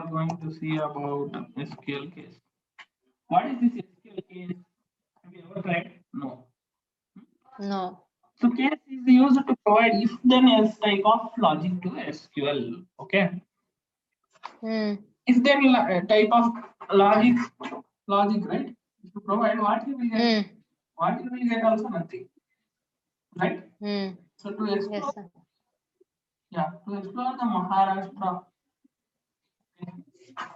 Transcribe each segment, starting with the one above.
are going to see about SQL case. What is this SQL case? Have you ever tried? No. No. So case is used to provide if then else type of logic to SQL. Okay. If then type of logic, right? To provide what you will get, what you will get also nothing, right? So to explore, to explore the Maharashtra.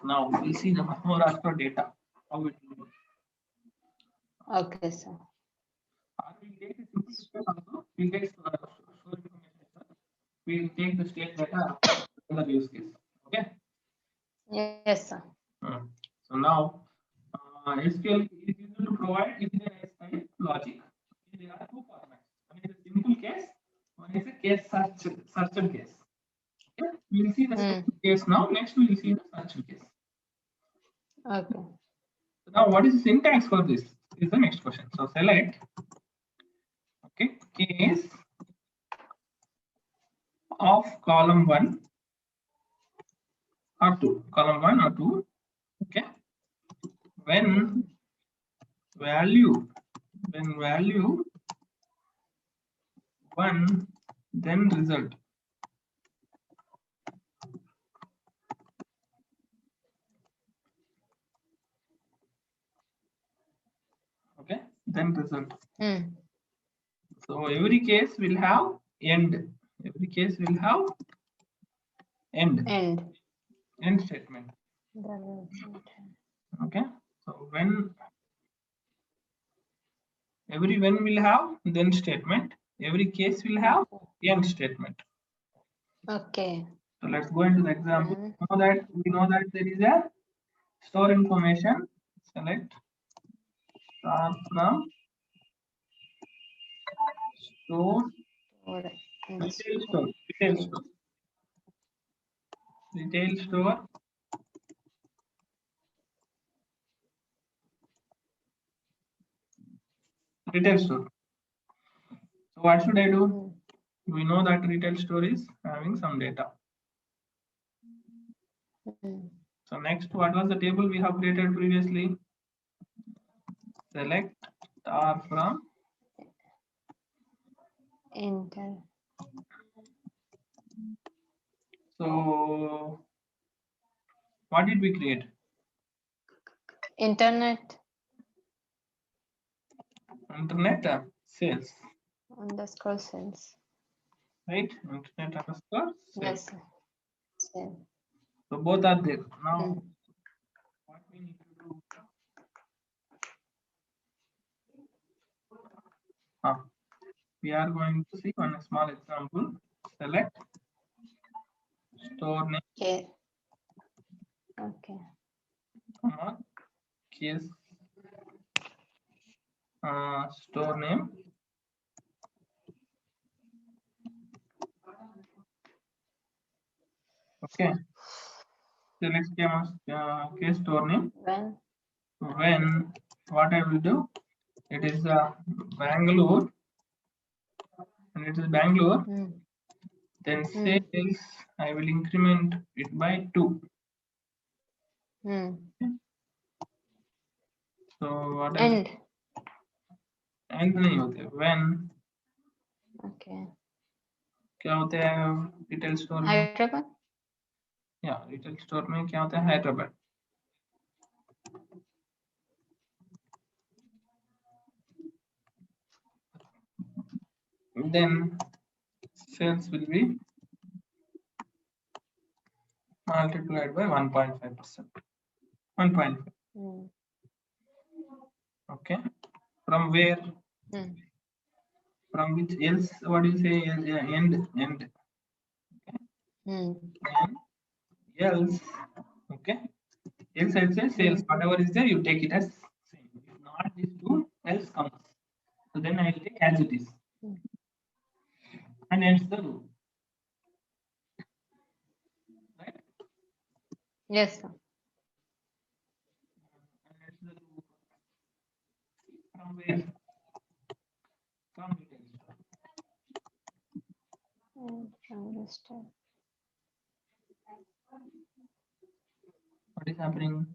Now we see the Maharashtra data. How it will be. Okay, sir. We'll take the state data in the use case. Okay. Yes, sir. So now SQL is used to provide if there is type logic. There are two formats. One is a simple case, one is a case search case. Okay. We'll see the simple case now. Next we will see the search case. Okay. So now what is the syntax for this? Is the next question. So select case of column 1 or 2. Column 1 or 2. Okay. When value 1, then result. Okay, then result. So every case will have end. Every case will have end statement. Okay. So every when will have then statement. Every case will have end statement. Okay. So let's go into the example. We know that there is a store information. Select star from store retail store So what should I do? We know that retail store is having some data. So next, what was the table we have created previously? Select star from enter. So what did we create? Internet sales. Underscore sales. Right? Internet underscore sales. Yes. So both are there. Now what we need to do? We are going to see one small example. Select store name. Okay. Case store name. Okay. Select case store name. When what I will do? It is Bangalore, and it is Bangalore. Then sales I will increment it by 2. So what else? End नहीं होते. When? Okay. क्या होता है retail store में? हैदराबाद. या retail store में क्या होता है? Hyderabad. Then sales will be multiplied by 1.5%. 1.5. Okay. From where? From which else? What do you say? End. Okay. And else. Okay. Else I say sales. Whatever is there, you take it as same. If not, this 2 else comes. So then I will take as it is. And ends the loop. Right? Yes, sir. From where? From retail store. From the store. What is happening?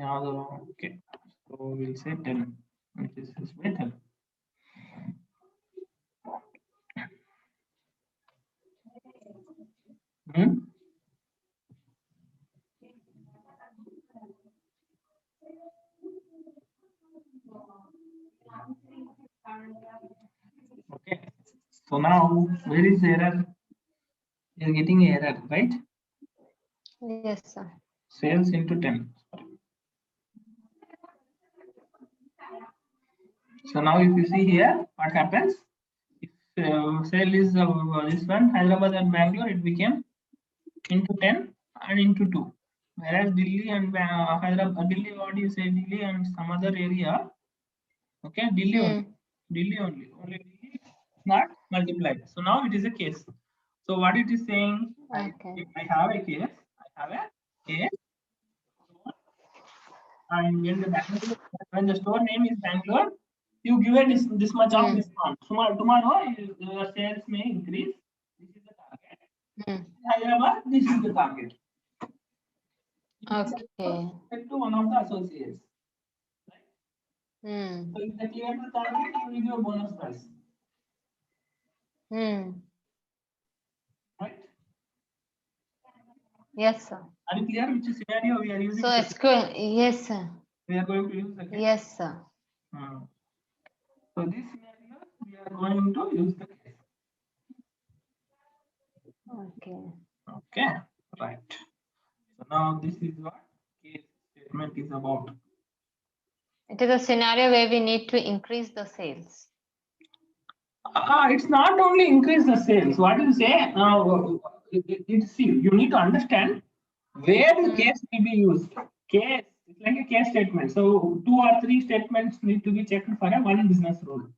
Okay, so we'll say 10, which is better. Okay, so now where is the error? You're getting error, right? Yes, sir. Sales into 10. So now if you see here, what happens? If sale is this one, Hyderabad and Bangalore, it became into 10 and into 2. Whereas Delhi and Hyderabad, Delhi, what do you say? Delhi and some other area. Okay, Delhi only. Delhi only. Only Delhi not multiplied. So now it is a case. So what it is saying, Okay. I have a case, and when the store name is Bangalore, you give it this much of discount. Tomorrow your sales may increase. This is the target. Hyderabad, this is the target. Okay. To one of the associates. Right? So if they clear the target, you will give a bonus price. Right? Yes, sir. Are you clear which scenario we are using? So SQL, yes, sir. We are going to use the case. Yes, sir. So this scenario we are going to use the case. Okay. Okay, right. So now this is what case statement is about. It is a scenario where we need to increase the sales. It's not only increase the sales. What you say? See, you need to understand where the case will be used. Case, it's like a case statement. So 2 or 3 statements need to be checked for a one business rule.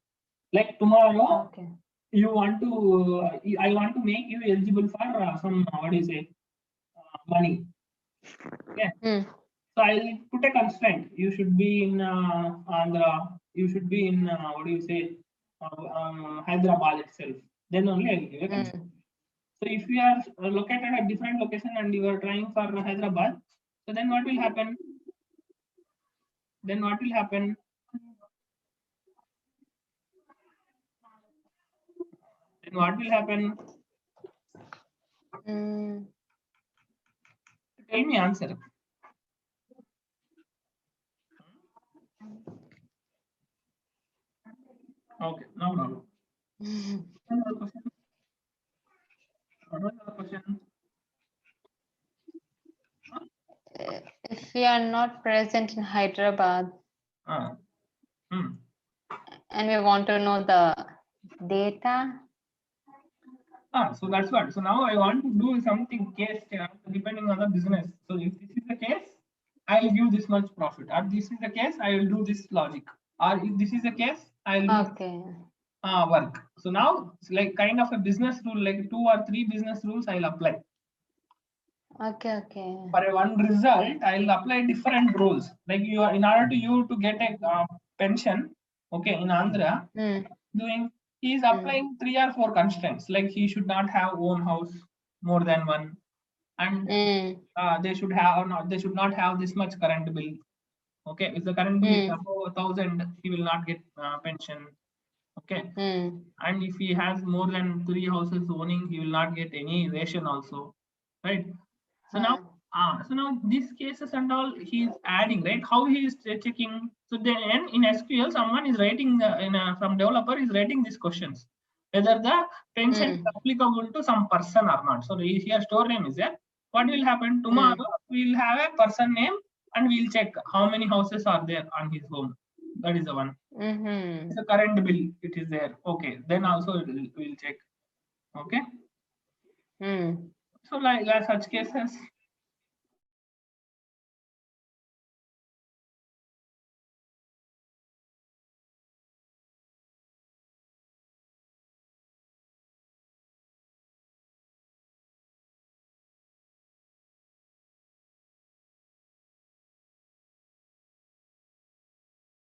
Like tomorrow, Okay. you want to, I want to make you eligible for some, what do you say, money. Okay. So I'll put a constraint. You should be in Andhra. You should be in what do you say, Hyderabad itself. Then only I'll give a constraint. So if you are located at different location and you are trying for Hyderabad, so then what will happen? Then what will happen? Then what will happen? Tell me answer. Okay, no problem. What was the question? If we are not present in Hyderabad and we want to know the data. So that's what. So now I want to do something case depending on the business. So if this is the case, I will give this much profit. Or this is the case, I will do this logic. Or if this is the case, I will do work. So now it's like kind of a business rule, like 2 or 3 business rules I'll apply. Okay. For a one result, I'll apply different rules. Like you are, in order to get a pension, okay, in Andhra, he's applying 3 or 4 constraints. Like he should not have own house more than one, and they should not have this much current bill. Okay, if the current bill is above 1,000, he will not get pension. Okay, and if he has more than 3 houses owning, he will not get any ration also, right? So now these cases and all he is adding, right? How he is checking? So then in SQL, someone is writing from developer is writing these questions whether the pension is applicable to some person or not. So here store name is there. What will happen tomorrow? We will have a person name and we'll check how many houses are there on his home. That is the one. The current bill it is there. Okay, then also we'll check. Okay. So like such cases